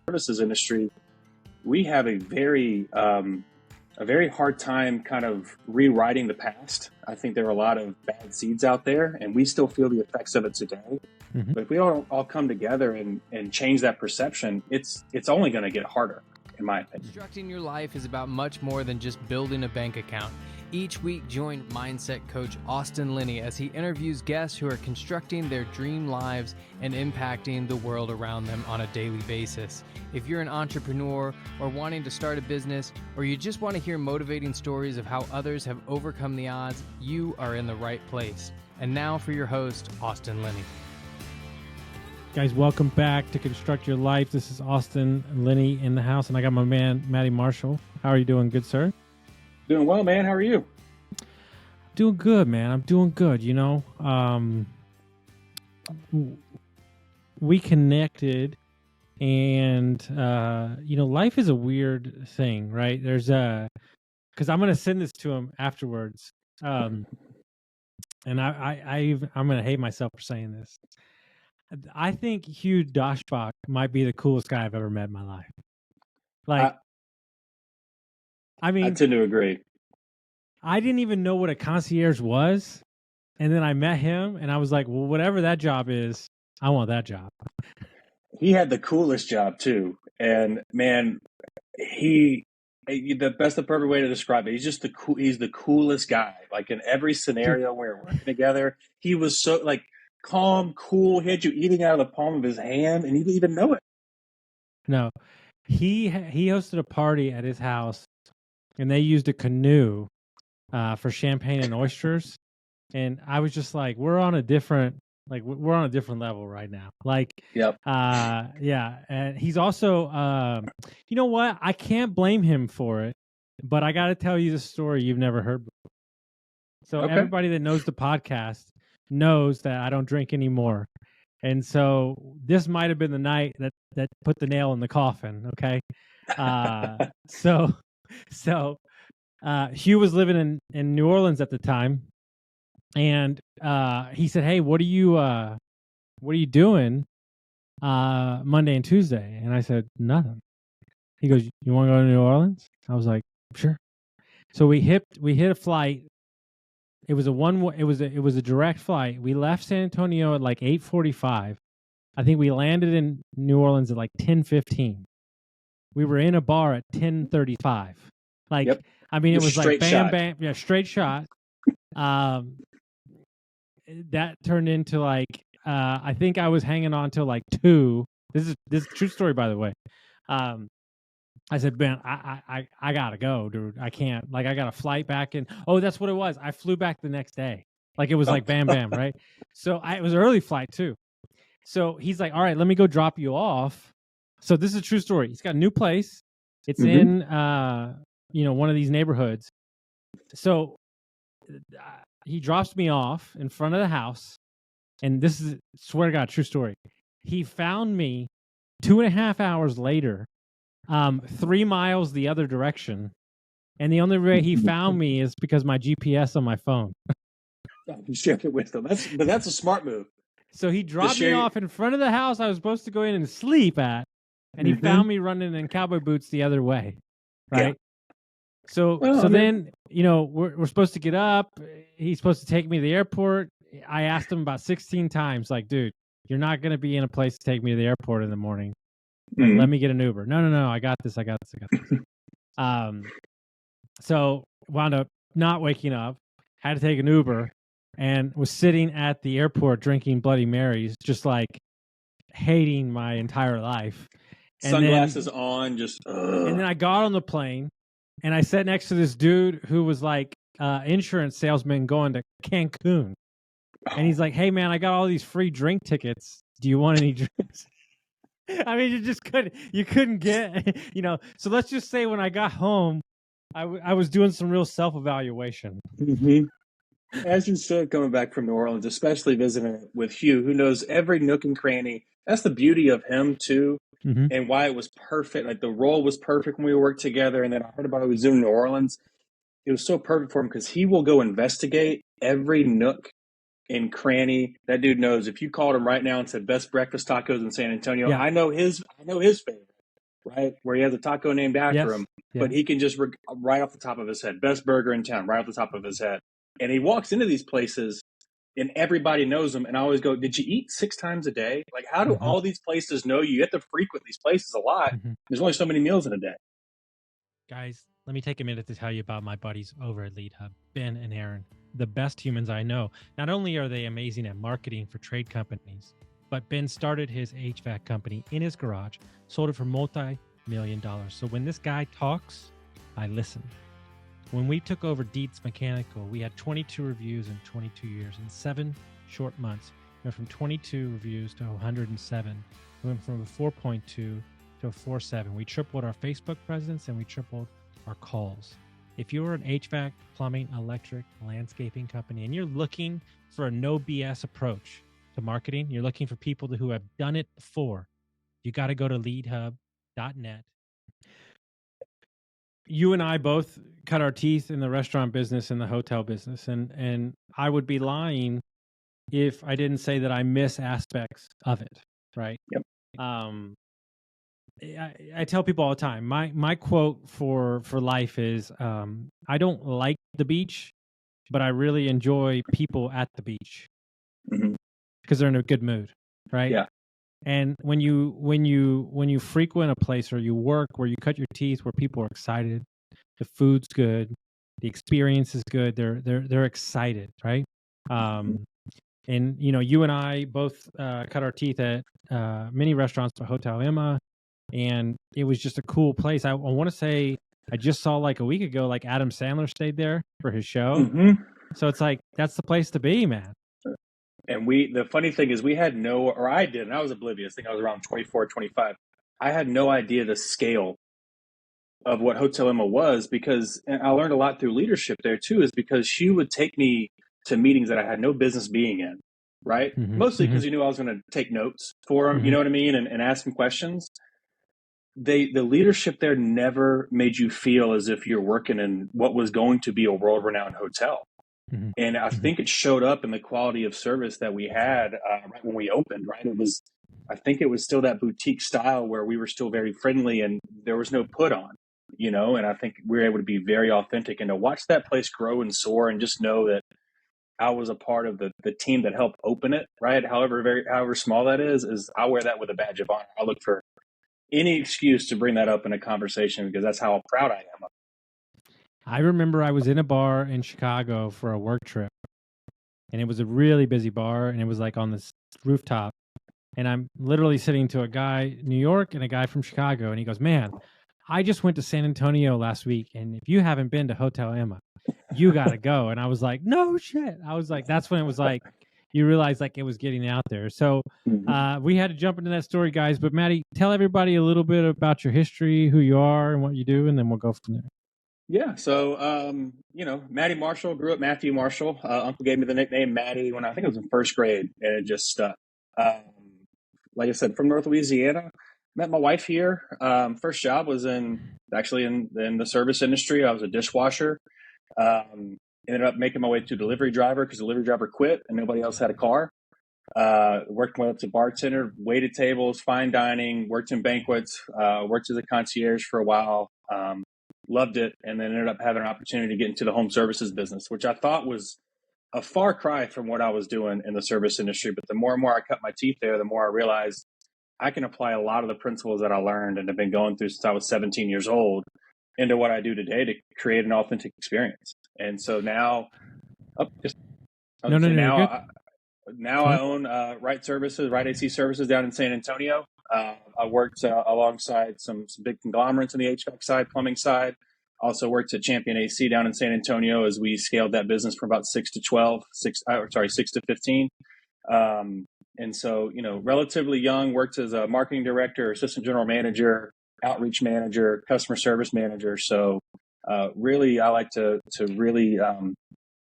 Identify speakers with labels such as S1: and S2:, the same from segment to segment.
S1: services industry, we have a very hard time kind of rewriting the past. I think there are a lot of bad seeds out there, and we still feel the effects of it today.
S2: Mm-hmm.
S1: But if we all come together and change that perception, it's only going to get harder, in my opinion.
S3: Constructing your life is about much more than just building a bank account. Each week, join mindset coach Austin Linney as he interviews guests who are constructing their dream lives and impacting the world around them on a daily basis. If you're an entrepreneur or wanting to start a business, or you just want to hear motivating stories of how others have overcome the odds, you are in the right place. And now for your host, Austin Linney.
S2: Guys, welcome back to Construct Your Life. This is Austin Linney in the house, and I got my man, Matty Marshall. How are you doing, good sir?
S1: Doing well, man. How are you?
S2: Doing good, man. I'm doing good, you know. We connected, and, life is a weird thing, right? Because I'm going to send this to him afterwards, and I'm going to hate myself for saying this. I think Hugh Doshfock might be the coolest guy I've ever met in my life. I
S1: tend to agree.
S2: I didn't even know what a concierge was. And then I met him and I was like, well, whatever that job is, I want that job.
S1: He had the coolest job too. And man, that's the perfect way to describe it. He's just he's the coolest guy. Like in every scenario where we're working together, he was so like calm, cool. He had you eating out of the palm of his hand and he didn't even know it.
S2: No, he hosted a party at his house. And they used a canoe for champagne and oysters, and I was just like, "We're on a different level right now."
S1: Yep.
S2: Yeah. And he's also, you know what? I can't blame him for it, but I got to tell you the story you've never heard before. So Everybody that knows the podcast knows that I don't drink anymore, and so this might have been the night that put the nail in the coffin. Okay, So Hugh was living in New Orleans at the time, and he said, "Hey, what are you doing Monday and Tuesday?" And I said, "Nothing." He goes, "You want to go to New Orleans?" I was like, "Sure." So we hit a flight. It was a direct flight. We left San Antonio at like 8:45. I think we landed in New Orleans at like 10:15. We were in a bar at 10:35.
S1: Yep.
S2: I mean, it was like bam,
S1: shot.
S2: bam, yeah, straight shot. That turned into like, I think I was hanging on till like 2. This is a true story, by the way. I said, "Ben, I gotta go, dude. I can't. I got a flight back in." Oh, that's what it was. I flew back the next day. It was like bam, bam, right? So it was an early flight too. So he's like, "All right, let me go drop you off." So this is a true story. He's got a new place. It's in, one of these neighborhoods. So he drops me off in front of the house. And this is, swear to God, true story. He found me 2.5 hours later, 3 miles the other direction. And the only way he found me is because my GPS on my phone.
S1: You shared it with him. That's a smart move.
S2: So he dropped me off in front of the house I was supposed to go in and sleep at. And he found me running in cowboy boots the other way, right? Yeah. So then, we're supposed to get up. He's supposed to take me to the airport. I asked him about 16 times, like, "Dude, you're not going to be in a place to take me to the airport in the morning. Let me get an Uber." No, I got this. So wound up not waking up, had to take an Uber, and was sitting at the airport drinking Bloody Marys, just like hating my entire life.
S1: Sunglasses on, just.
S2: And then I got on the plane, and I sat next to this dude who was like insurance salesman going to Cancun, and he's like, "Hey man, I got all these free drink tickets. Do you want any drinks?" I mean, you couldn't get, So let's just say when I got home, I was doing some real self-evaluation.
S1: Mm-hmm. As you said, coming back from New Orleans, especially visiting with Hugh, who knows every nook and cranny. That's the beauty of him too.
S2: Mm-hmm.
S1: And why it was perfect. Like the role was perfect when we worked together. And then I heard about it was in New Orleans. It was so perfect for him because he will go investigate every nook and cranny. That dude knows. If you called him right now and said best breakfast tacos in San Antonio, I know his favorite. right? Where he has a taco named after him, but
S2: Yeah.
S1: he can just right off the top of his head, best burger in town, right off the top of his head. And he walks into these places and everybody knows him. And I always go, did you eat 6 times a day? Like, how do all these places know you? You have to frequent these places a lot. There's only so many meals in a day.
S2: Guys, let me take a minute to tell you about my buddies over at Lead Hub, Ben and Aaron, the best humans I know. Not only are they amazing at marketing for trade companies, but Ben started his HVAC company in his garage, sold it for multi-million dollars. So when this guy talks, I listen. When we took over Dietz Mechanical, we had 22 reviews in 22 years. In 7 short months, we went from 22 reviews to 107. We went from a 4.2 to a 4.7. We tripled our Facebook presence and we tripled our calls. If you're an HVAC, plumbing, electric, landscaping company, and you're looking for a no BS approach to marketing, you're looking for people who have done it before, you got to go to leadhub.net. You and I both cut our teeth in the restaurant business and the hotel business, and I would be lying if I didn't say that I miss aspects of it, right?
S1: Yep.
S2: I tell people all the time, my quote for life is, I don't like the beach, but I really enjoy people at the beach because they're in a good mood, right?
S1: Yeah.
S2: And when you frequent a place or you work where you cut your teeth, where people are excited, the food's good, the experience is good, they're excited, right? And you and I both cut our teeth at many restaurants, but Hotel Emma, and it was just a cool place. I want to say I just saw like a week ago, like Adam Sandler stayed there for his show. So it's like that's the place to be, man.
S1: And the funny thing is I did, and I was oblivious. I think I was around 24, 25. I had no idea the scale of what Hotel Emma was, because, and I learned a lot through leadership there too, is because she would take me to meetings that I had no business being in, right? Mostly because you knew I was going to take notes for them, you know what I mean? And ask them questions. The leadership there never made you feel as if you're working in what was going to be a world-renowned hotel. And I think it showed up in the quality of service that we had right when we opened, right? I think it was still that boutique style where we were still very friendly and there was no put on, and I think we were able to be very authentic and to watch that place grow and soar and just know that I was a part of the team that helped open it, right? However small that is I wear that with a badge of honor. I look for any excuse to bring that up in a conversation because that's how proud I am of.
S2: I remember I was in a bar in Chicago for a work trip, and it was a really busy bar, and it was like on this rooftop, and I'm literally sitting to a guy in New York and a guy from Chicago, and he goes, man, I just went to San Antonio last week, and if you haven't been to Hotel Emma, you got to go. And I was like, no shit. I was like, that's when it was like, you realize like it was getting out there. So we had to jump into that story, guys. But Matty, tell everybody a little bit about your history, who you are and what you do, and then we'll go from there.
S1: Yeah. So, Maty Marshall, grew up Matthew Marshall. Uncle gave me the nickname Matty when I think I was in first grade, and it just stuck. Like I said, from North Louisiana, met my wife here. First job was in the service industry. I was a dishwasher. Ended up making my way to delivery driver because delivery driver quit and nobody else had a car. Worked my way up to bartender, waited tables, fine dining, worked in banquets, worked as a concierge for a while. Loved it, and then ended up having an opportunity to get into the home services business, which I thought was a far cry from what I was doing in the service industry. But the more and more I cut my teeth there, the more I realized I can apply a lot of the principles that I learned and have been going through since I was 17 years old into what I do today to create an authentic experience. And so now, I own Right Services, Right AC Services down in San Antonio. I worked alongside some big conglomerates in the HVAC side, plumbing side. Also worked at Champion AC down in San Antonio as we scaled that business from about 6 to 15. And so, relatively young, worked as a marketing director, assistant general manager, outreach manager, customer service manager. So really, I like to really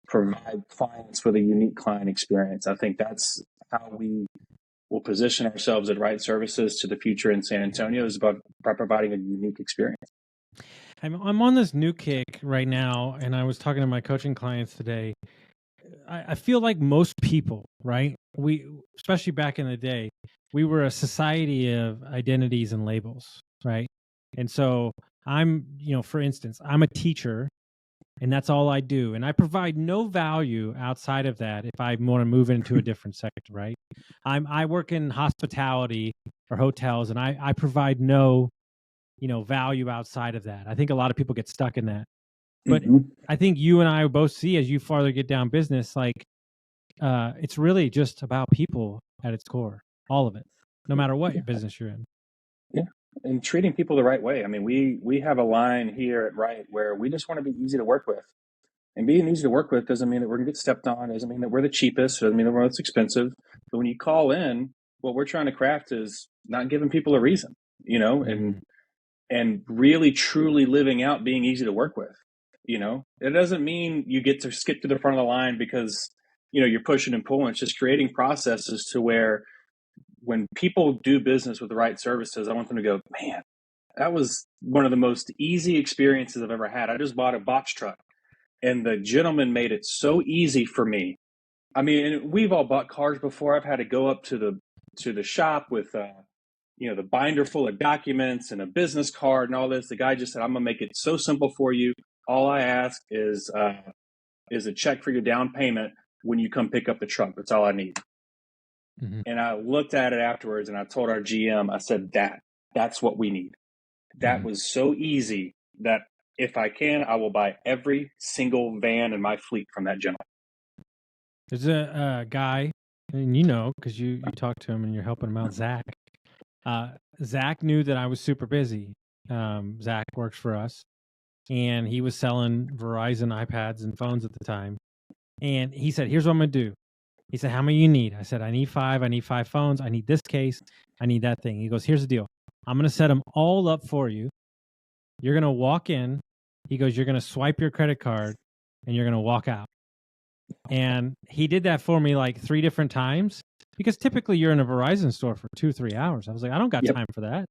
S1: provide clients with a unique client experience. I think that's how we will position ourselves at Right Services to the future in San Antonio, is by providing a unique experience.
S2: I'm on this new kick right now, and I was talking to my coaching clients today. I feel like most people, right? Especially back in the day, we were a society of identities and labels, right? And so I'm, for instance, I'm a teacher and that's all I do. And I provide no value outside of that if I want to move into a different sector, right? I work in hospitality or hotels, and I provide no, value outside of that. I think a lot of people get stuck in that. But I think you and I both see, as you farther get down business, like it's really just about people at its core, all of it, no matter what business you're in.
S1: Yeah. And treating people the right way. I mean, we have a line here at Right where we just want to be easy to work with. And being easy to work with doesn't mean that we're going to get stepped on, doesn't mean that we're the cheapest, doesn't mean that we're most expensive. But when you call in, what we're trying to craft is not giving people a reason, and really truly living out being easy to work with. It doesn't mean you get to skip to the front of the line because, you're pushing and pulling. It's just creating processes to where when people do business with the right services, I want them to go, man, that was one of the most easy experiences I've ever had. I just bought a box truck and the gentleman made it so easy for me. I mean, and we've all bought cars before. I've had to go up to the shop with, the binder full of documents and a business card and all this. The guy just said, I'm going to make it so simple for you. All I ask is a check for your down payment when you come pick up the truck. That's all I need. And I looked at it afterwards and I told our GM, I said, that's what we need. That was so easy that if I can, I will buy every single van in my fleet from that gentleman.
S2: There's a guy, and because you talked to him and you're helping him out, Zach. Zach knew that I was super busy. Zach works for us, and he was selling Verizon iPads and phones at the time. And he said, here's what I'm going to do. He said, how many you need? I said, I need 5. I need 5 phones. I need this case. I need that thing. He goes, here's the deal. I'm going to set them all up for you. You're going to walk in. He goes, you're going to swipe your credit card and you're going to walk out. And he did that for me like 3 different times because typically you're in a Verizon store for 2-3 hours. I was like, I don't got time for that.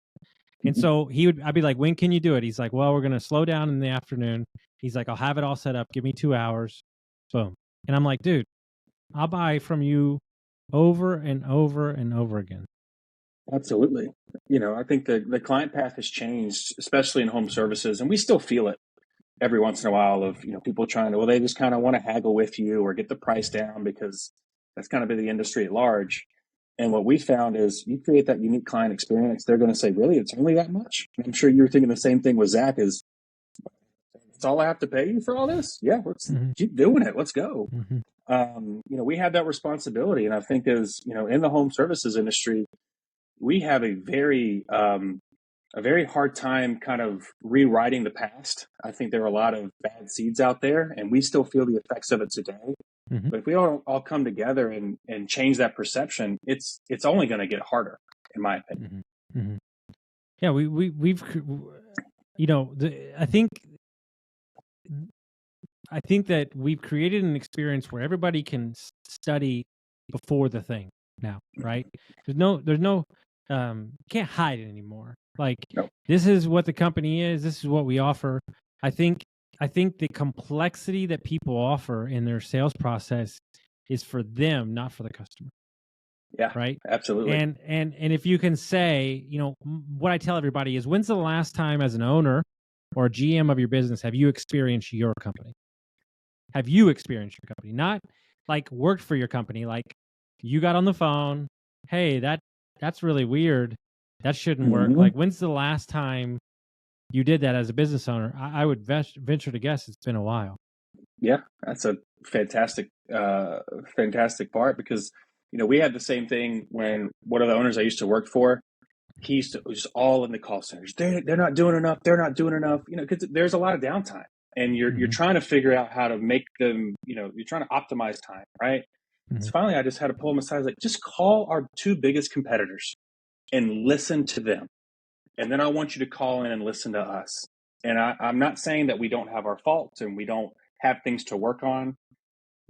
S2: And so I'd be like, when can you do it? He's like, well, we're going to slow down in the afternoon. He's like, I'll have it all set up. Give me 2 hours. Boom. And I'm like, dude, I'll buy from you over and over and over again.
S1: Absolutely. I think the client path has changed, especially in home services, and we still feel it every once in a while of, people trying to, they just kind of want to haggle with you or get the price down because that's kind of been the industry at large. And what we found is you create that unique client experience, they're going to say, really, it's only that much? And I'm sure you're thinking the same thing with Zach is, it's all I have to pay you for all this? Yeah, let's keep doing it. Let's go. We have that responsibility. And I think as, in the home services industry, we have a very hard time kind of rewriting the past. I think there are a lot of bad seeds out there, and we still feel the effects of it today. But if we all come together and change that perception, it's only going to get harder, in my opinion.
S2: Yeah, we've I think that we've created an experience where everybody can study before the thing now, right? There's no can't hide it anymore. Like, This is what the company is. This is what we offer. I think the complexity that people offer in their sales process is for them, not for the customer.
S1: Yeah,
S2: right.
S1: Absolutely.
S2: And if you can say, what I tell everybody is, when's the last time as an owner or a GM of your business have you experienced your company? Have you experienced your company? Not like worked for your company. Like you got on the phone. Hey, that's really weird. That shouldn't work. Like, when's the last time you did that as a business owner? I would venture to guess it's been a while.
S1: Yeah, that's a fantastic part because, we had the same thing when one of the owners I used to work for, he used to just all in the call centers. They're not doing enough. They're not doing enough. Because there's a lot of downtime, and you're trying to figure out how to make them. You're trying to optimize time, right? So finally, I just had to pull them aside. I was like, just call our 2 biggest competitors and listen to them. And then I want you to call in and listen to us. And I'm not saying that we don't have our faults and we don't have things to work on,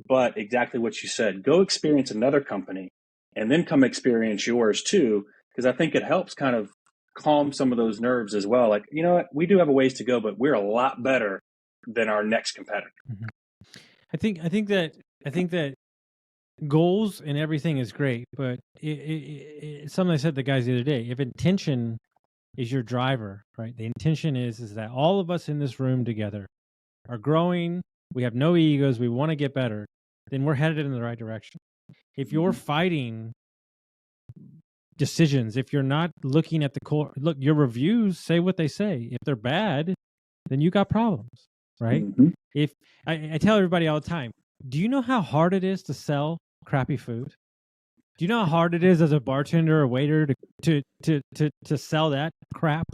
S1: but exactly what you said, go experience another company and then come experience yours too. Because I think it helps kind of calm some of those nerves as well. Like, you know what, we do have a ways to go, but we're a lot better than our next competitor.
S2: I think that goals and everything is great, but it's something I said to the guys the other day. If intention is your driver, right? The intention is that all of us in this room together are growing. We have no egos. We want to get better. Then we're headed in the right direction. If you're fighting decisions, if you're not looking at the core, look, your reviews say what they say. If they're bad, then you got problems, right? If I tell everybody all the time, do you know how hard it is to sell crappy food? Do you know how hard it is as a bartender or waiter to sell that crap?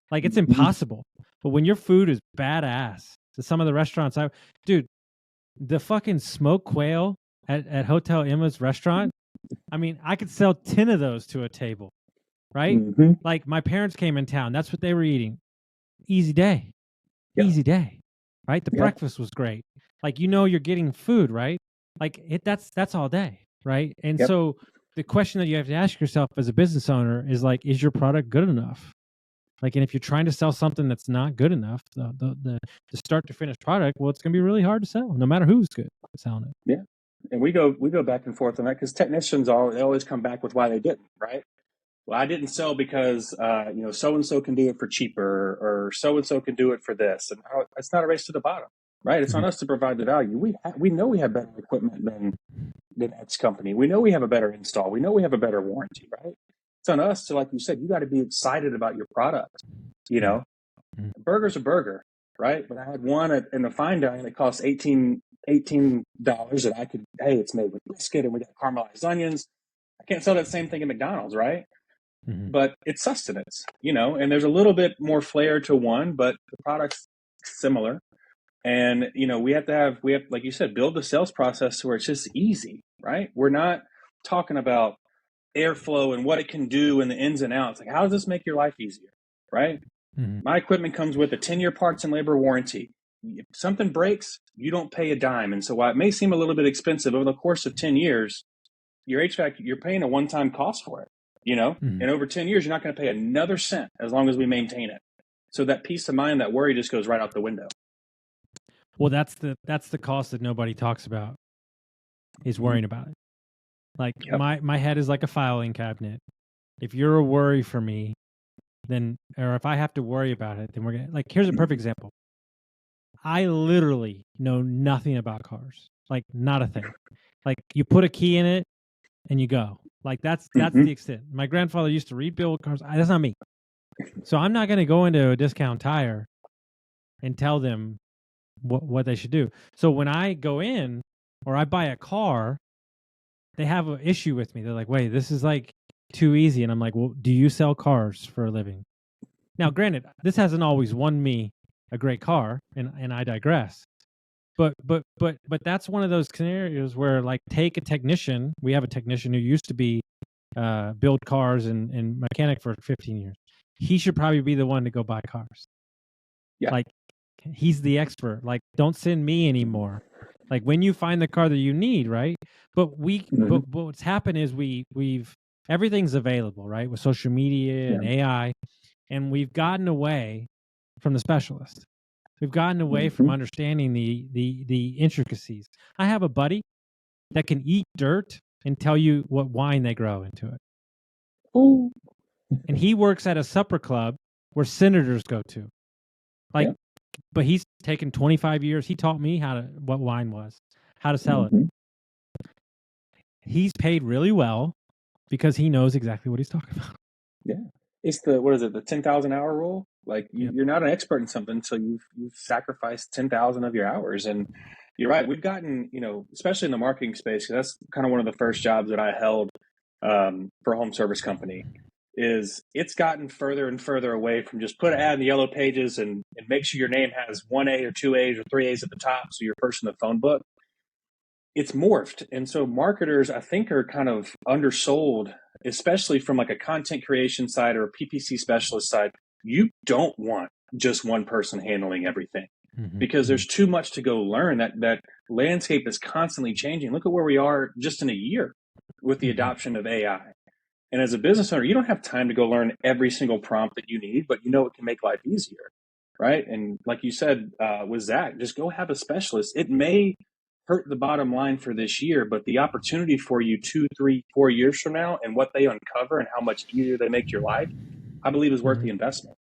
S2: Like, it's impossible. But when your food is badass, to some of the restaurants, dude, the fucking smoked quail at Hotel Emma's restaurant, I mean, I could sell 10 of those to a table, right? Like, my parents came in town. That's what they were eating. Easy day. Easy day, right? The breakfast was great. Like, you're getting food, right? Like, that's all day, right? And so the question that you have to ask yourself as a business owner is, like, is your product good enough? Like, and if you're trying to sell something that's not good enough, the start to finish product, well, it's going to be really hard to sell, no matter who's good at selling it.
S1: Yeah. And we go back and forth on that, because technicians they always come back with why they didn't, right? Well, I didn't sell because so and so can do it for cheaper, or so and so can do it for this, and it's not a race to the bottom, right? It's on us to provide the value. We know we have better equipment than X company. We know we have a better install. We know we have a better warranty, right? It's on us to, like you said, you got to be excited about your product. A burger's a burger, right? But I had one in the fine dining that cost $18 that I could, hey, it's made with brisket and we got caramelized onions. I can't sell that same thing at McDonald's, right? But it's sustenance, and there's a little bit more flair to one, but the product's similar. And, we have, like you said, build the sales process to where it's just easy, right? We're not talking about airflow and what it can do and the ins and outs. Like, how does this make your life easier, right? My equipment comes with a 10-year parts and labor warranty. If something breaks, you don't pay a dime. And so while it may seem a little bit expensive, over the course of 10 years, your HVAC, you're paying a one-time cost for it, and over 10 years, you're not going to pay another cent as long as we maintain it. So that peace of mind, that worry just goes right out the window.
S2: Well, that's the cost that nobody talks about, is worrying about it. Like, my head is like a filing cabinet. If you're a worry for me, then, or if I have to worry about it, then we're going to, like, here's a perfect example. I literally know nothing about cars. Like, not a thing. Like, you put a key in it and you go. Like, that's the extent. My grandfather used to rebuild cars. That's not me. So I'm not going to go into a discount tire and tell them what they should do. So when I go in or I buy a car, they have an issue with me. They're like, wait, this is like too easy. And I'm like, well, do you sell cars for a living? Now, granted, this hasn't always won me a great car, and I digress. But that's one of those scenarios where, like, take a technician. We have a technician who used to be build cars and mechanic for 15 years. He should probably be the one to go buy cars. Yeah. Like, he's the expert. Like, don't send me anymore. Like, when you find the car that you need, right? But but what's happened is we've everything's available, right? With social media and AI, and we've gotten away from the specialist. We've gotten away from understanding the intricacies. I have a buddy that can eat dirt and tell you what wine they grow into it.
S1: Ooh.
S2: And he works at a supper club where senators go to. Like, but he's taken 25 years. He taught me what wine was, how to sell it. He's paid really well because he knows exactly what he's talking about.
S1: Yeah. It's the 10,000 hour rule? Like, you're not an expert in something until you've sacrificed 10,000 of your hours. And you're right. We've gotten, especially in the marketing space, that's kind of one of the first jobs that I held for a home service company, is it's gotten further and further away from just put an ad in the yellow pages and make sure your name has 1A or 2A's or 3A's at the top so you're first in the phone book. It's morphed. And so marketers, I think, are kind of undersold, especially from like a content creation side or a PPC specialist side. You don't want just one person handling everything because there's too much to go learn. That landscape is constantly changing. Look at where we are just in a year with the adoption of AI. And as a business owner, you don't have time to go learn every single prompt that you need, but it can make life easier, right? And like you said with Zach, just go have a specialist. It may hurt the bottom line for this year, but the opportunity for you 2, 3, 4 years from now and what they uncover and how much easier they make your life, I believe is worth the investment.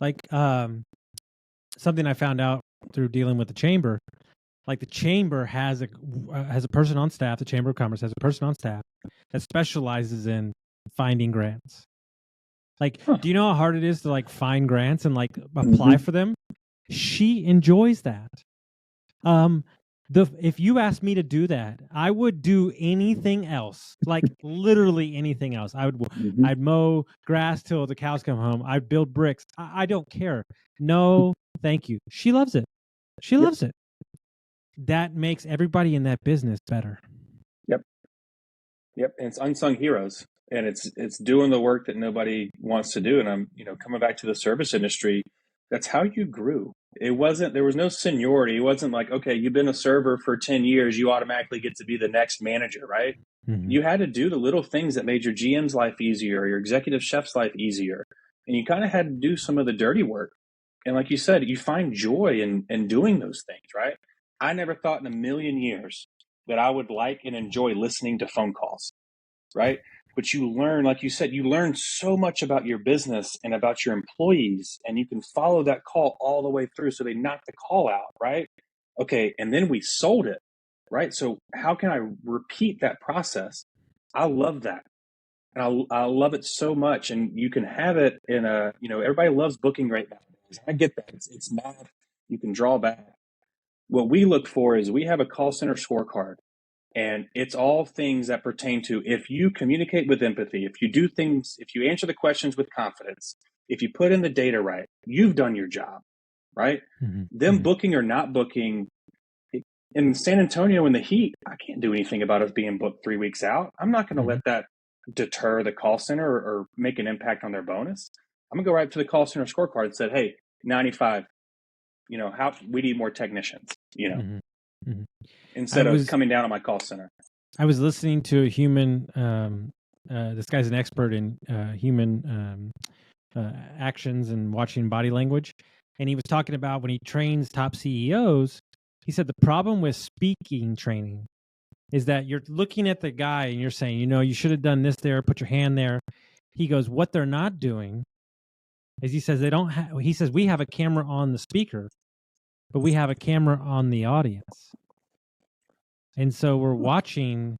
S2: Like something I found out through dealing with the chamber, like the chamber has a person on staff, the Chamber of Commerce has a person on staff that specializes in finding grants. Like, do you know how hard it is to like find grants and like apply for them? She enjoys that. If you asked me to do that, I would do anything else, like literally anything else. I'd mow grass till the cows come home. I'd build bricks. I don't care. No, thank you. She loves it. She loves it. That makes everybody in that business better.
S1: Yep. And it's unsung heroes, and it's doing the work that nobody wants to do. And I'm, coming back to the service industry, that's how you grew. There was no seniority. It wasn't like, okay, you've been a server for 10 years, you automatically get to be the next manager, right? You had to do the little things that made your GM's life easier, your executive chef's life easier. And you kind of had to do some of the dirty work. And like you said, you find joy in doing those things, right? I never thought in a million years that I would like and enjoy listening to phone calls, right? But you learn, like you said, you learn so much about your business and about your employees, and you can follow that call all the way through. So they knock the call out, right? Okay, and then we sold it, right? So how can I repeat that process? I love that. And I love it so much. And you can have it in everybody loves booking right now. I get that. It's math. You can draw back. What we look for is we have a call center scorecard, and it's all things that pertain to if you communicate with empathy, if you do things, if you answer the questions with confidence, if you put in the data right, you've done your job, right? Them booking or not booking in San Antonio in the heat, I can't do anything about us being booked 3 weeks out. I'm not going to let that deter the call center or make an impact on their bonus. I'm going to go right to the call center scorecard and said, hey, 95, how we need more technicians, instead of coming down on my call center.
S2: I was listening to a human, this guy's an expert in human actions and watching body language. And he was talking about when he trains top CEOs, he said the problem with speaking training is that you're looking at the guy and you're saying, you should have done this there, put your hand there. He goes, what they're not doing is he says he says we have a camera on the speaker, but we have a camera on the audience. And so we're watching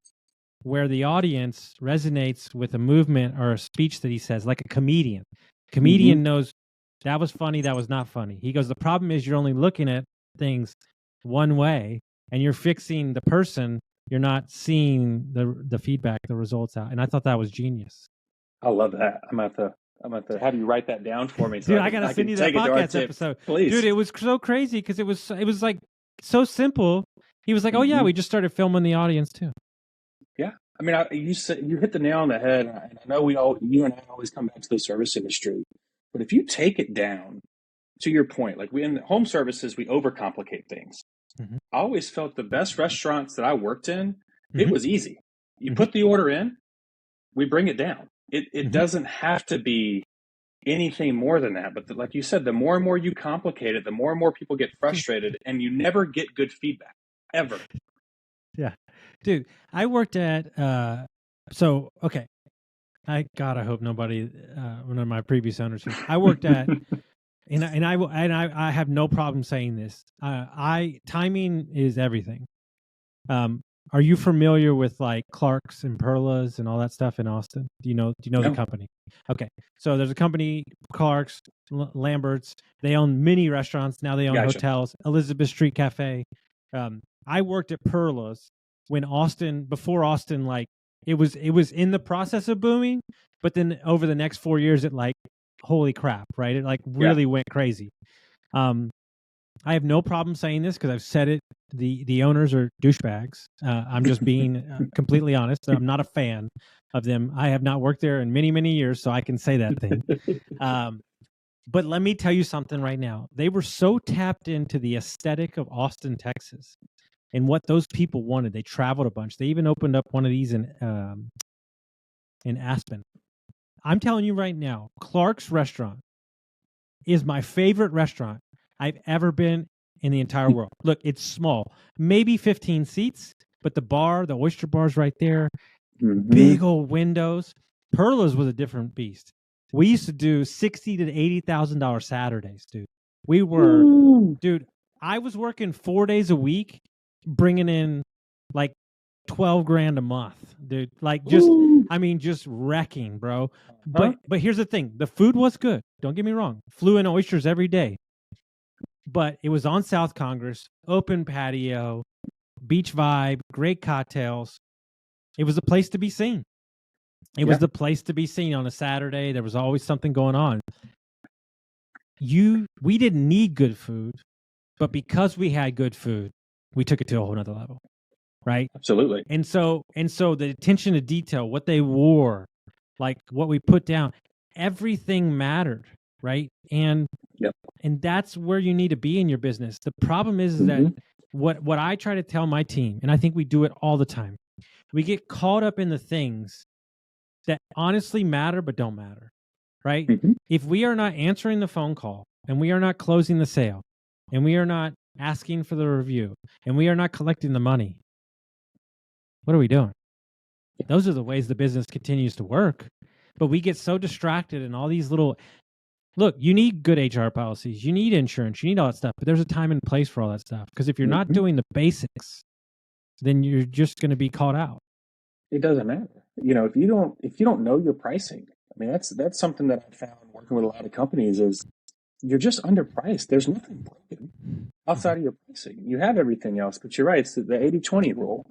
S2: where the audience resonates with a movement or a speech that he says, like a comedian. Comedian knows that was funny, that was not funny. He goes, the problem is you're only looking at things one way and you're fixing the person. You're not seeing the feedback, the results out. And I thought that was genius.
S1: I love that. I'm at the have you write that down for me.
S2: So dude, I gotta send you that podcast episode.
S1: Please.
S2: Dude, it was so crazy because it was like so simple. He was like, "Oh yeah, we just started filming the audience too."
S1: Yeah, I mean, you hit the nail on the head. And I know you and I always come back to the service industry, but if you take it down to your point, like we in home services, we overcomplicate things. I always felt the best restaurants that I worked in, it was easy. You put the order in, we bring it down. It doesn't have to be anything more than that. But like you said, the more and more you complicate it, the more and more people get frustrated, and you never get good feedback, ever.
S2: Yeah. Dude, I worked at, I hope nobody, one of my previous owners, I worked at, and I have no problem saying this. Timing is everything. Are you familiar with like Clark's and Perla's and all that stuff in Austin? Do you know the company? Okay. So there's a company, Clark's, Lambert's. They own mini restaurants. Now they own hotels, Elizabeth Street Cafe. I worked at Perla's before Austin, like it was in the process of booming, but then over the next 4 years, it like, holy crap, right? It like really went crazy. I have no problem saying this because I've said it. The owners are douchebags. I'm just being completely honest. I'm not a fan of them. I have not worked there in many, many years, so I can say that thing. But let me tell you something right now. They were so tapped into the aesthetic of Austin, Texas, and what those people wanted. They traveled a bunch. They even opened up one of these in Aspen. I'm telling you right now, Clark's restaurant is my favorite restaurant I've ever been in the entire world. Look, it's small, maybe 15 seats, but the oyster bar's right there, big old windows. Perla's was a different beast. We used to do $60,000 to $80,000 Saturdays, dude. We were, dude. I was working 4 days a week, bringing in like $12,000 a month, dude. Like just wrecking, bro. But here's the thing: the food was good. Don't get me wrong. Flew in oysters every day, but it was on South Congress, open patio, beach vibe, great cocktails. It was a place to be seen. It was the place to be seen on a Saturday. There was always something going on. We didn't need good food, but because we had good food, we took it to a whole nother level, right?
S1: Absolutely.
S2: And so the attention to detail, what they wore, like what we put down, everything mattered, right? And that's where you need to be in your business. The problem is that what I try to tell my team, and I think we do it all the time, we get caught up in the things that honestly matter but don't matter, right? If we are not answering the phone call and we are not closing the sale and we are not asking for the review and we are not collecting the money, what are we doing? Those are the ways the business continues to work. But we get so distracted in all these little... Look, you need good HR policies. You need insurance. You need all that stuff. But there's a time and place for all that stuff. Because if you're not doing the basics, then you're just going to be caught out.
S1: It doesn't matter. If you don't know your pricing, I mean, that's something that I found working with a lot of companies is you're just underpriced. There's nothing broken outside of your pricing. You have everything else, but you're right. It's the 80-20 rule.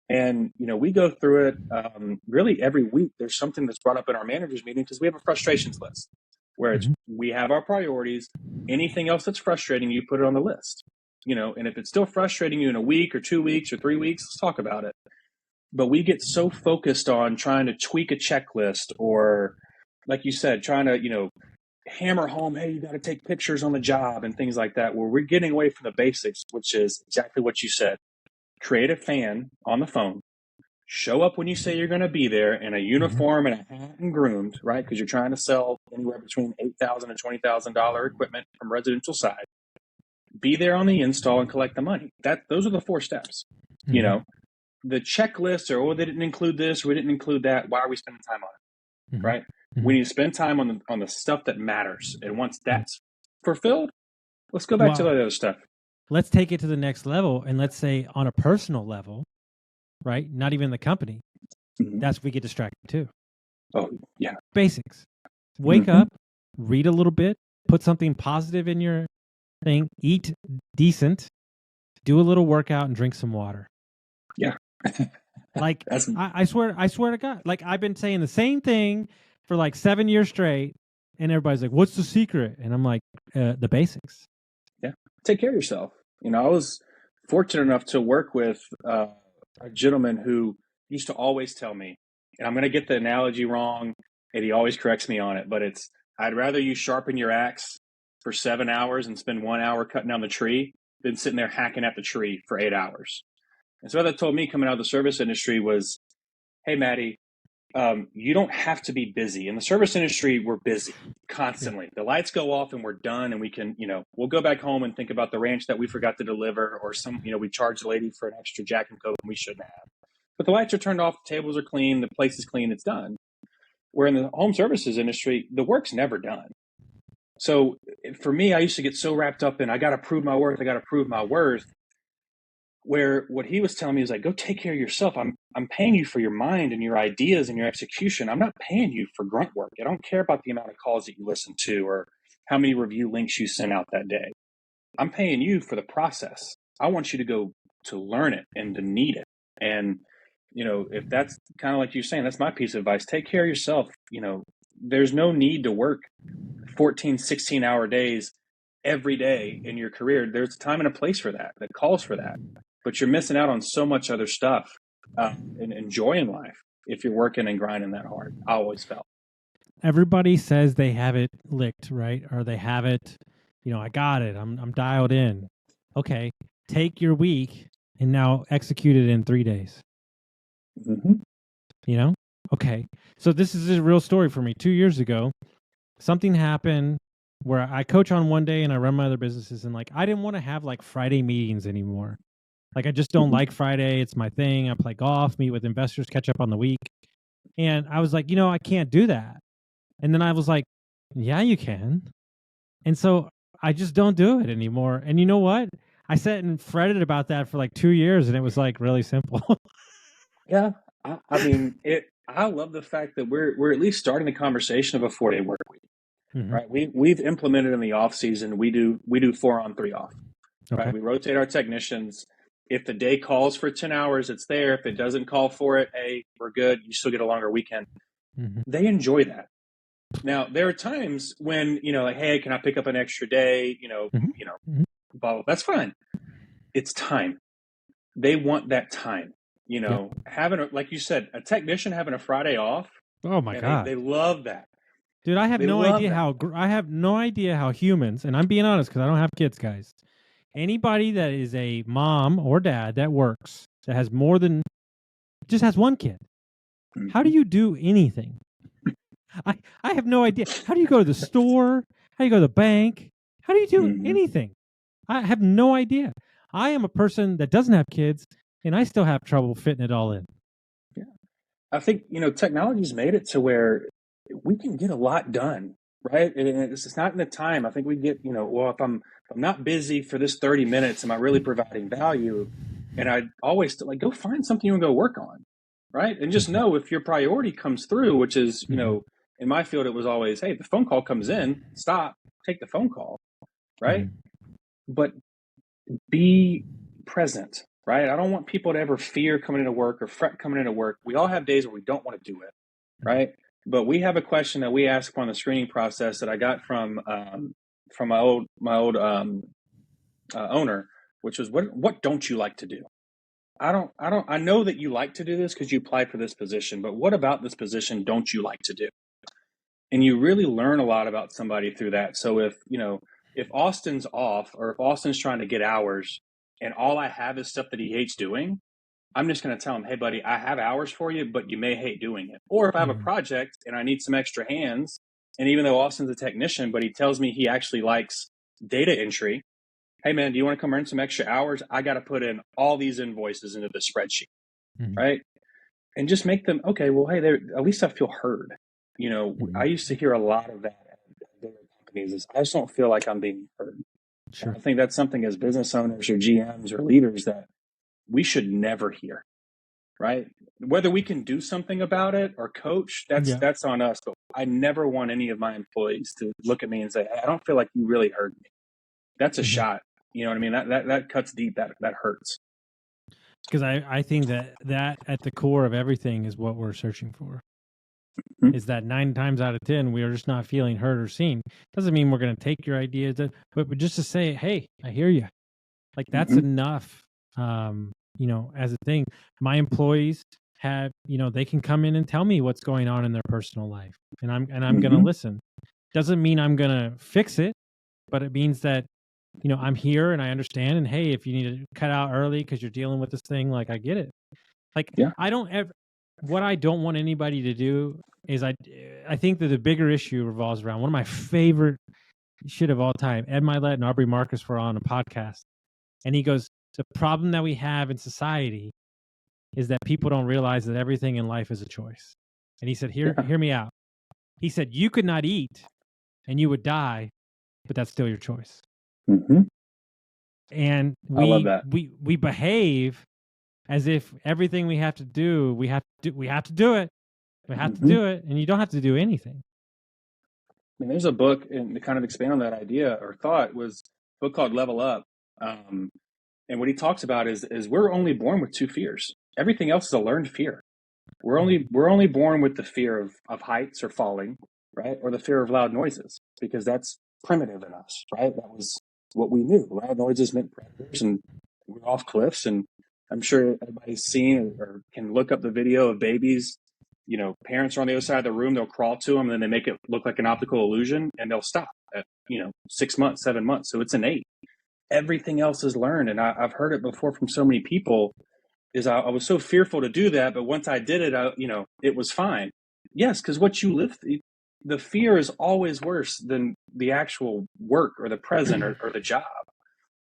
S1: And, we go through it really every week. There's something that's brought up in our managers meeting because we have a frustrations list where we have our priorities. Anything else that's frustrating you, put it on the list. And if it's still frustrating you in a week or 2 weeks or 3 weeks, let's talk about it. But we get so focused on trying to tweak a checklist or, like you said, trying to, hammer home, hey, you got to take pictures on the job and things like that, where we're getting away from the basics, which is exactly what you said. Create a fan on the phone. Show up when you say you're going to be there in a uniform and a hat and groomed, right? Because you're trying to sell anywhere between $8,000 and $20,000 equipment from residential side. Be there on the install and collect the money. Those are the 4 steps. The checklist or, they didn't include this or we didn't include that. Why are we spending time on it? Right? We need to spend time on the stuff that matters. And once that's fulfilled, let's go back to the other stuff.
S2: Let's take it to the next level. And let's say on a personal level, right? Not even the company. That's we get distracted too.
S1: Oh, yeah.
S2: Basics. Wake up, read a little bit, put something positive in your thing, eat decent, do a little workout and drink some water.
S1: Yeah.
S2: Like I swear to God, like I've been saying the same thing for like 7 years straight, and everybody's like, "What's the secret?" And I'm like, "The basics."
S1: Yeah, take care of yourself. I was fortunate enough to work with a gentleman who used to always tell me, and I'm going to get the analogy wrong, and he always corrects me on it, but it's, I'd rather you sharpen your axe for 7 hours and spend 1 hour cutting down the tree than sitting there hacking at the tree for 8 hours. And so what that told me coming out of the service industry was, hey, Matty, you don't have to be busy. In the service industry, we're busy constantly. The lights go off and we're done and we can, we'll go back home and think about the ranch that we forgot to deliver or we charged the lady for an extra Jack and Coke and we shouldn't have. But the lights are turned off, the tables are clean, the place is clean, it's done. Where in the home services industry, the work's never done. So for me, I used to get so wrapped up in, I got to prove my worth, where what he was telling me is like, go take care of yourself. I'm paying you for your mind and your ideas and your execution. I'm not paying you for grunt work. I don't care about the amount of calls that you listen to or how many review links you sent out that day. I'm paying you for the process. I want you to go to learn it and to need it. And, if that's kind of like you're saying, that's my piece of advice. Take care of yourself. There's no need to work 14, 16-hour days every day in your career. There's a time and a place for that calls for that. But you're missing out on so much other stuff and enjoying life if you're working and grinding that hard. I always felt.
S2: Everybody says they have it licked, right? Or they have it, I got it. I'm dialed in. Okay, take your week and now execute it in 3 days. Okay. So this is a real story for me. 2 years ago, something happened where I coach on one day and I run my other businesses, and like I didn't want to have like Friday meetings anymore. Like I just don't like Friday. It's my thing. I play golf, meet with investors, catch up on the week. And I was like, I can't do that. And then I was like, yeah, you can. And so I just don't do it anymore. And you know what? I sat and fretted about that for like 2 years, and it was like really simple.
S1: Yeah, I mean, I love the fact that we're at least starting the conversation of a 4-day work week,
S2: Mhm.
S1: right? We've implemented in the off season. We do 4 on 3 off, right?
S2: Okay.
S1: We rotate our technicians. If the day calls for 10 hours, it's there. If it doesn't call for it, hey, we're good. You still get a longer weekend.
S2: Mhm.
S1: They enjoy that. Now, there are times when, like, hey, can I pick up an extra day?
S2: Mhm. Mhm.
S1: Blah, blah. That's fine. It's time. They want that time.
S2: Yeah.
S1: Having, like you said, a technician having a Friday off,
S2: Oh my
S1: and
S2: God.
S1: they love that.
S2: Dude, I have
S1: They
S2: no
S1: love
S2: idea
S1: that.
S2: I have no idea how humans, and I'm being honest because I don't have kids, guys. Anybody that is a mom or dad that works, that has more than just has one kid, how do
S1: Mhm.
S2: you do anything? I have no idea. How do you go to the store? How do you go to the bank? How do you do
S1: Mhm.
S2: anything? I have no idea. I am a person that doesn't have kids, and I still have trouble fitting it all in.
S1: Yeah. I think, technology's made it to where we can get a lot done, right? And it's not in the time. I think we get, well, if I'm not busy for this 30 minutes, am I really providing value? And I always like, go find something you want to go work on, right? And just
S2: Mhm.
S1: know if your priority comes through, which is,
S2: Mhm.
S1: in my field, it was always, hey, the phone call comes in, stop, take the phone call, right?
S2: Mhm.
S1: But be present, right? I don't want people to ever fear coming into work or fret coming into work. We all have days where we don't want to do it, right? But we have a question that we ask on the screening process that I got from my old owner, which was what don't you like to do? I know that you like to do this because you applied for this position, but what about this position don't you like to do? And you really learn a lot about somebody through that. So if Austin's off or if Austin's trying to get hours and all I have is stuff that he hates doing, I'm just going to tell him, hey, buddy, I have hours for you, but you may hate doing it. Or if I have a
S2: Mhm.
S1: project and I need some extra hands, and even though Austin's a technician, but he tells me he actually likes data entry, hey, man, do you want to come earn some extra hours? I got to put in all these invoices into the spreadsheet,
S2: Mhm.
S1: right? And just make them, okay, well, hey, at least I feel heard. I
S2: Mhm.
S1: used to hear a lot of that at bigger companies is I just don't feel like I'm being heard. And
S2: Sure.
S1: I think that's something as business owners or GMs or leaders that we should never hear, right? Whether we can do something about it or coach,
S2: Yeah.
S1: that's on us. But I never want any of my employees to look at me and say, hey, I don't feel like you really heard me. That's a
S2: Mhm.
S1: shot. You know what I mean? That cuts deep. That hurts.
S2: Because I think that at the core of everything is what we're searching for.
S1: Hmm.
S2: Is that 9 times out of 10 we are just not feeling heard or seen. Doesn't mean we're going to take your ideas, but just to say, hey, I hear you. Like that's
S1: Hmm.
S2: enough. As a thing, my employees have, they can come in and tell me what's going on in their personal life, and I'm going to
S1: Hmm.
S2: listen. Doesn't mean I'm going to fix it, but it means that I'm here and I understand. And hey, if you need to cut out early because you're dealing with this thing, like I get it. Like
S1: Yeah.
S2: I don't ever. What I don't want anybody to do is I think that the bigger issue revolves around one of my favorite shit of all time. Ed Milet and Aubrey Marcus were on a podcast, and he goes, "The problem that we have in society is that people don't realize that everything in life is a choice." And he said,
S1: Yeah.
S2: Hear me out." He said, "You could not eat and you would die, but that's still your choice."
S1: Hmm.
S2: And
S1: I love
S2: we
S1: that.
S2: we we behave as if everything we have to do, we have to do, we have to do it. We have to
S1: Hmm.
S2: do it, and you don't have to do anything.
S1: I mean, there's a book, and to kind of expand on that idea or thought was a book called Level Up. Um, and what he talks about is we're only born with two fears. Everything else is a learned fear. We're only born with the fear of heights or falling, right? Or the fear of loud noises, because that's primitive in us, right? That was what we knew. Loud noises meant predators and we're off cliffs. And I'm sure everybody's seen or can look up the video of babies. Parents are on the other side of the room, they'll crawl to them and then they make it look like an optical illusion and they'll stop at, 6 months, 7 months. So it's innate. Everything else is learned. And I've heard it before from so many people is I was so fearful to do that, but once I did it, it was fine. Yes, because what you live, the fear is always worse than the actual work or the present or the job.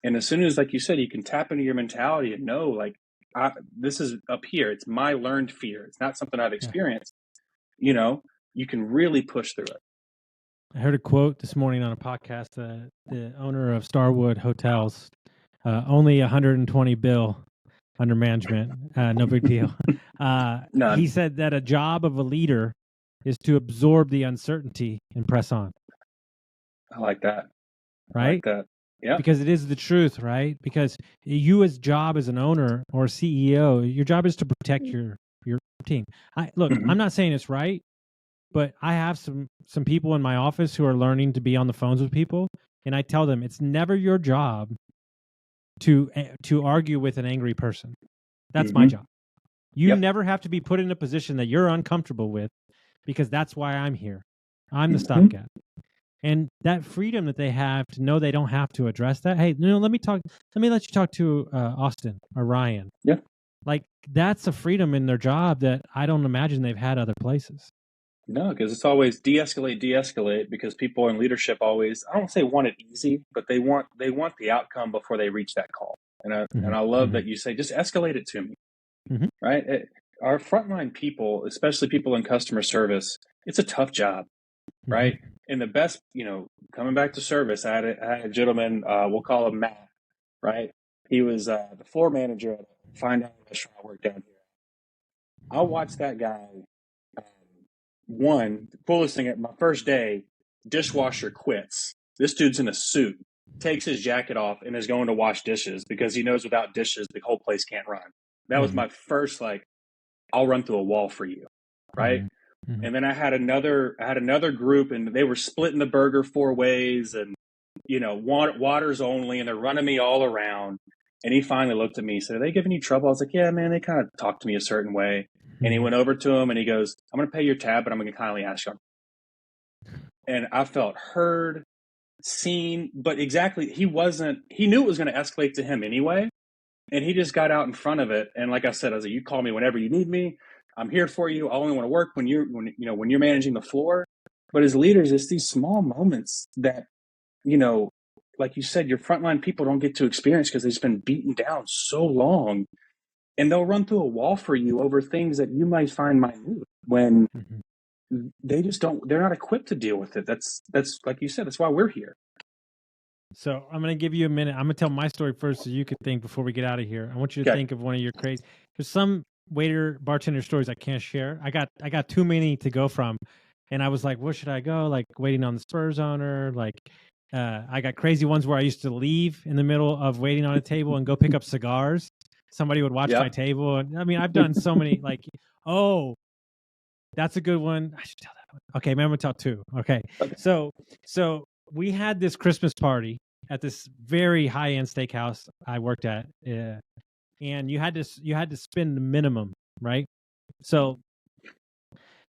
S1: And as soon as, like you said, you can tap into your mentality and know, like, this is up here. It's my learned fear. It's not something I've
S2: Yeah.
S1: experienced. You know, you can really push through it.
S2: I heard a quote this morning on a podcast. The owner of Starwood Hotels, only 120 bill under management, no big deal.
S1: None.
S2: He said that a job of a leader is to absorb the uncertainty and press on.
S1: I like that.
S2: Right?
S1: I like that. Yeah.
S2: Because it is the truth, right? Because you as job as an owner or CEO, your job is to protect your team. Look, I'm not saying it's right, but I have some people in my office who are learning to be on the phones with people, and I tell them it's never your job to argue with an angry person. That's my job. You never have to be put in a position that you're uncomfortable with, because that's why I'm here. I'm the stopgap. And that freedom that they have to know they don't have to address that. Hey, let me let you talk to Austin or Ryan.
S1: Yeah.
S2: Like, that's a freedom in their job that I don't imagine they've had other places.
S1: No, because it's always de-escalate, because people in leadership always, I don't say want it easy, but they want the outcome before they reach that call. And I love that you say, just escalate it to me, right? Our frontline people, especially people in customer service, it's a tough job, right? And the best, coming back to service, I had a gentleman, we'll call him Matt, right? He was the floor manager at a fine dining restaurant I worked down here. I watched that guy. The coolest thing, at my first day, dishwasher quits. This dude's in a suit, takes his jacket off, and is going to wash dishes because he knows without dishes, the whole place can't run. That was my first, I'll run through a wall for you, right? And then I had another group, and they were splitting the burger 4 ways, and water's only, and they're running me all around. And he finally looked at me and said, "Are they giving you trouble?" I was like, "Yeah, man, they kind of talk to me a certain way." And he went over to him and he goes, "I'm going to pay your tab, but I'm going to kindly ask you." And I felt heard, seen, but exactly, he knew it was going to escalate to him anyway. And he just got out in front of it. And like I said, I was like, "You call me whenever you need me. I'm here for you. I only want to work when you're managing the floor." But as leaders, it's these small moments that, like you said, your frontline people don't get to experience because they've just been beaten down so long. And they'll run through a wall for you over things that you might find minute when they just they're not equipped to deal with it. That's like you said, that's why we're here.
S2: So I'm going to give you a minute. I'm going to tell my story first so you could think before we get out of here. I want you to think of one of your crazy, there's some bartender stories I can't share. I got too many to go from. And I was like, where should I go? Like waiting on the Spurs owner. I got crazy ones where I used to leave in the middle of waiting on a table and go pick up cigars. Somebody would watch my table. And I mean, I've done so many, that's a good one. I should tell that one. Okay, maybe I'm going to tell 2. Okay. So we had this Christmas party at this very high-end steakhouse I worked at. And you had to spend the minimum, right? So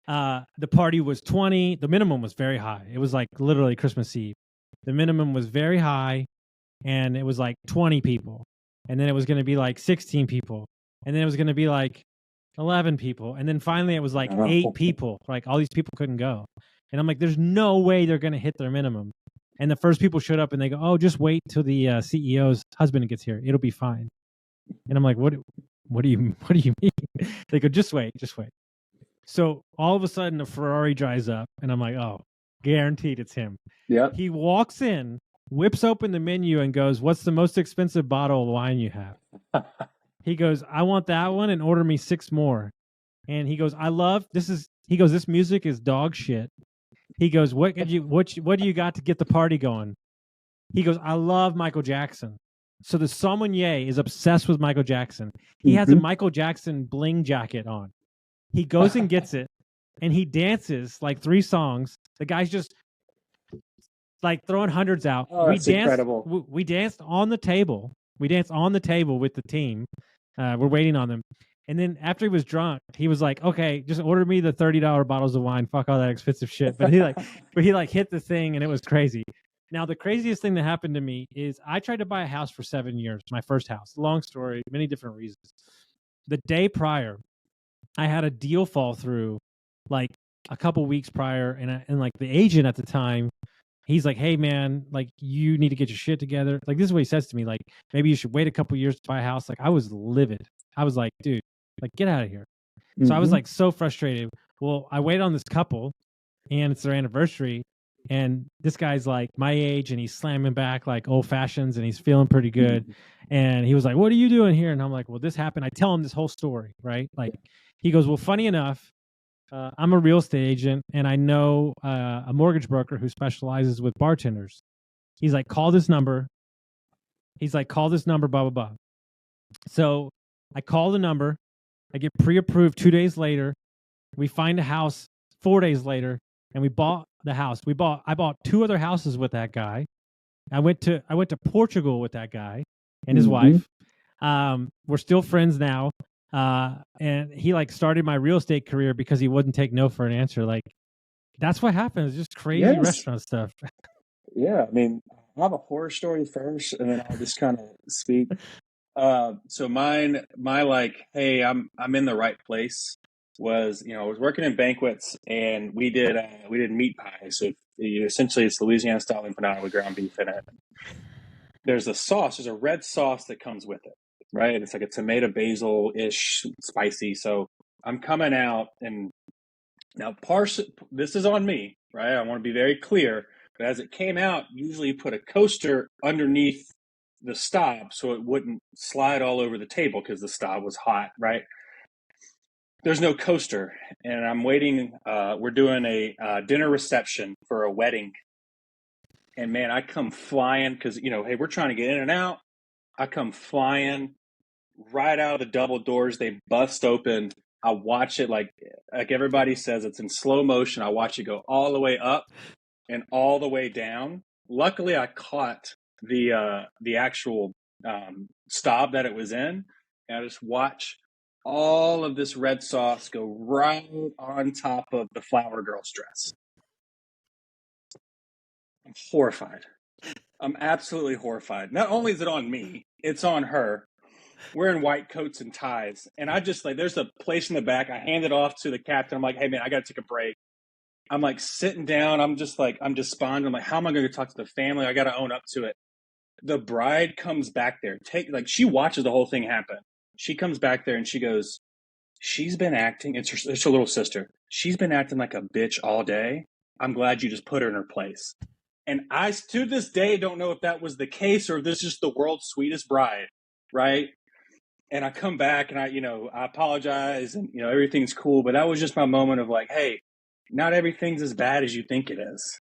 S2: the party was 20. The minimum was very high. It was like literally Christmas Eve. The minimum was very high, and it was like 20 people. And then it was going to be like 16 people. And then it was going to be like 11 people. And then finally it was like 8 people. Like all these people couldn't go. And I'm like, there's no way they're going to hit their minimum. And the first people showed up and they go, "Oh, just wait till the CEO's husband gets here. It'll be fine." And I'm like, what do you mean? They go, just wait. So all of a sudden the Ferrari drives up and I'm like, oh, guaranteed it's him.
S1: Yeah.
S2: He walks in, whips open the menu and goes, "What's the most expensive bottle of wine you have?" He goes, "I want that one and order me 6 more." And he goes, "This music is dog shit." He goes, what do you got to get the party going?" He goes, "I love Michael Jackson." So the sommelier is obsessed with Michael Jackson. He has a Michael Jackson bling jacket on. He goes and gets it and he dances like 3 songs. The guy's just like throwing hundreds out.
S1: Oh, that's incredible.
S2: We danced on the table. We danced on the table with the team. We're waiting on them. And then after he was drunk, he was like, "Okay, just order me the $30 bottles of wine. Fuck all that expensive shit." But he hit the thing and it was crazy. Now, the craziest thing that happened to me is I tried to buy a house for 7 years, my first house. Long story, many different reasons. The day prior, I had a deal fall through like a couple weeks prior. And like the agent at the time, he's like, "Hey man, like you need to get your shit together." Like this is what he says to me, like, "Maybe you should wait a couple years to buy a house." Like I was livid. I was like, "Dude, like get out of here." So I was like so frustrated. Well, I waited on this couple and it's their anniversary. And this guy's like my age, and he's slamming back like old fashions, and he's feeling pretty good. And he was like, "What are you doing here?" And I'm like, "Well, this happened." I tell him this whole story, right? Like, he goes, "Well, funny enough, I'm a real estate agent, and I know a mortgage broker who specializes with bartenders." He's like, "Call this number." He's like, "Call this number, blah, blah, blah." So I call the number. I get pre-approved 2 days later. We find a house 4 days later, and we bought the house. I bought 2 other houses with that guy. I went to Portugal with that guy and his wife. We're still friends now. And he like started my real estate career because he wouldn't take no for an answer. Like, that's what happens. Just crazy restaurant stuff.
S1: Yeah. I mean, I'll have a horror story first, and then I'll just kind of speak. So my like, hey, I'm in the right place was, I was working in banquets, and we did meat pie. So essentially it's Louisiana style empanada with ground beef in it. There's a red sauce that comes with it, right? It's like a tomato basil-ish spicy. So I'm coming out, and now this is on me, right? I want to be very clear, but as it came out, usually you put a coaster underneath the stop so it wouldn't slide all over the table because the stop was hot, right? There's no coaster, and I'm waiting. We're doing a dinner reception for a wedding, and man, I come flying because, hey, we're trying to get in and out. I come flying right out of the double doors. They bust open. I watch it like everybody says, it's in slow motion. I watch it go all the way up and all the way down. Luckily, I caught the actual stop that it was in, and I just watch all of this red sauce go right on top of the flower girl's dress. I'm horrified. I'm absolutely horrified. Not only is it on me, it's on her. We're in white coats and ties, and I just like, there's a place in the back. I hand it off to the captain. I'm like, hey man, I got to take a break. I'm like sitting down. I'm despondent. I'm like, how am I going to talk to the family? I got to own up to it. The bride comes back there. She watches the whole thing happen. She comes back there and she goes, she's been acting. It's her little sister. She's been acting like a bitch all day. I'm glad you just put her in her place. And I, to this day, don't know if that was the case or if this is just the world's sweetest bride, right? And I come back and I apologize, and everything's cool. But that was just my moment of like, hey, not everything's as bad as you think it is.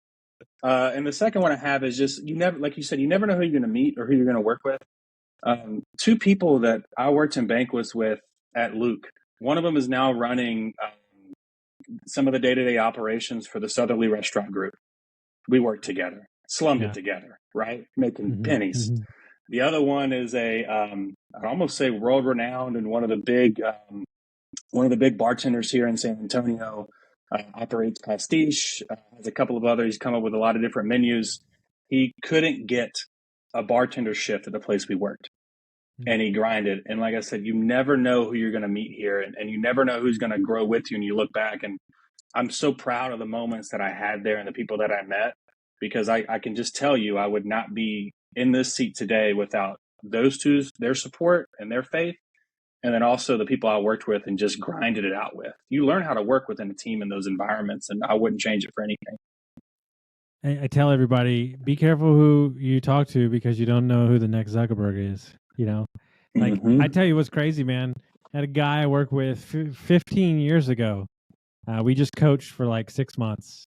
S1: And the second one I have is just, like you said, you never know who you're going to meet or who you're going to work with. 2 people that I worked in banquets with at Luke. One of them is now running some of the day-to-day operations for the Southerly Restaurant Group. We worked together, slummed it together, right? Making pennies. Mm-hmm. The other one is I'd almost say world-renowned, and one of the big bartenders here in San Antonio. Operates Pastiche, has a couple of others. He's come up with a lot of different menus. He couldn't get a bartender shift at the place we worked, and he grinded. And like I said, you never know who you're going to meet here, and you never know who's going to grow with you. And you look back, and I'm so proud of the moments that I had there and the people that I met, because I can just tell you I would not be in this seat today without those two's, their support and their faith. And then also the people I worked with and just grinded it out with. You learn how to work within a team in those environments, and I wouldn't change it for anything.
S2: I tell everybody, be careful who you talk to, because you don't know who the next Zuckerberg is. Like, I tell you what's crazy, man. I had a guy I worked with 15 years ago. We just coached for like 6 months.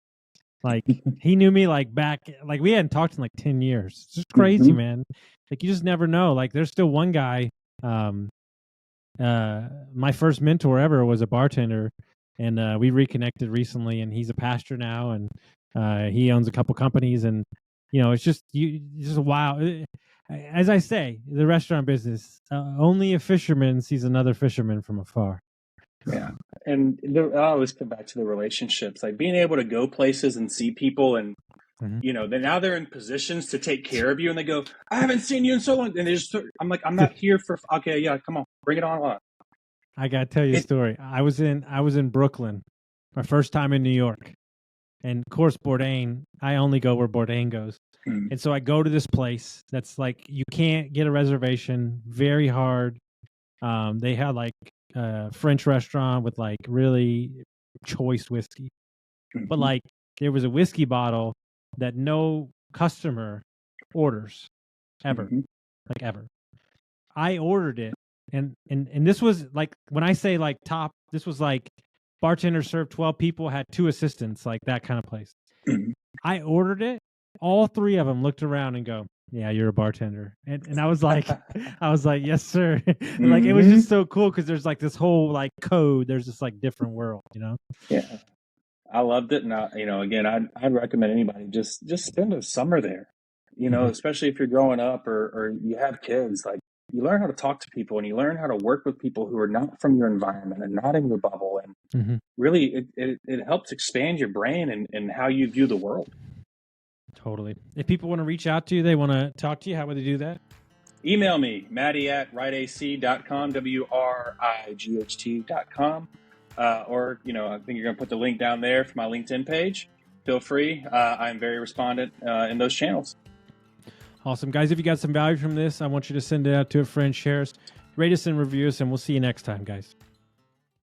S2: Like, he knew me like back, like we hadn't talked in like 10 years. It's just crazy, man. Like, you just never know. Like, there's still one guy, my first mentor ever was a bartender, and we reconnected recently, and he's a pastor now, and he owns a couple companies, and it's just wow. As I say, the restaurant business, only a fisherman sees another fisherman from afar.
S1: Yeah, and I always come back to the relationships, like being able to go places and see people, and now they're in positions to take care of you, and they go, I haven't seen you in so long, and I'm like, I'm not here for, okay, yeah, come on, bring it on.
S2: I gotta tell you a story. I was in Brooklyn, my first time in New York, and of course Bourdain. I only go where Bourdain goes, and so I go to this place that's like, you can't get a reservation, very hard. They had like a French restaurant with like really choice whiskey, but like there was a whiskey bottle that no customer orders ever, like ever. I ordered it, and this was like, when I say like top, this was like bartender served 12 people, had 2 assistants, like that kind of place. I ordered it. All 3 of them looked around and go, "Yeah, you're a bartender." And I was like, "Yes, sir." And like, it was just so cool because there's like this whole like code. There's this like different world, you know?
S1: Yeah. I loved it. And again, I'd recommend anybody just spend a summer there, especially if you're growing up or you have kids. Like, you learn how to talk to people, and you learn how to work with people who are not from your environment and not in your bubble. And really, it helps expand your brain and how you view the world.
S2: Totally. If people want to reach out to you, they want to talk to you, how would they do that?
S1: Email me, Matty@writeac.com, WRIGHT.com. Or, I think you're going to put the link down there for my LinkedIn page. Feel free. I'm very respondent in those channels.
S2: Awesome. Guys, if you got some value from this, I want you to send it out to a friend, share us, rate us and review us, and we'll see you next time, guys.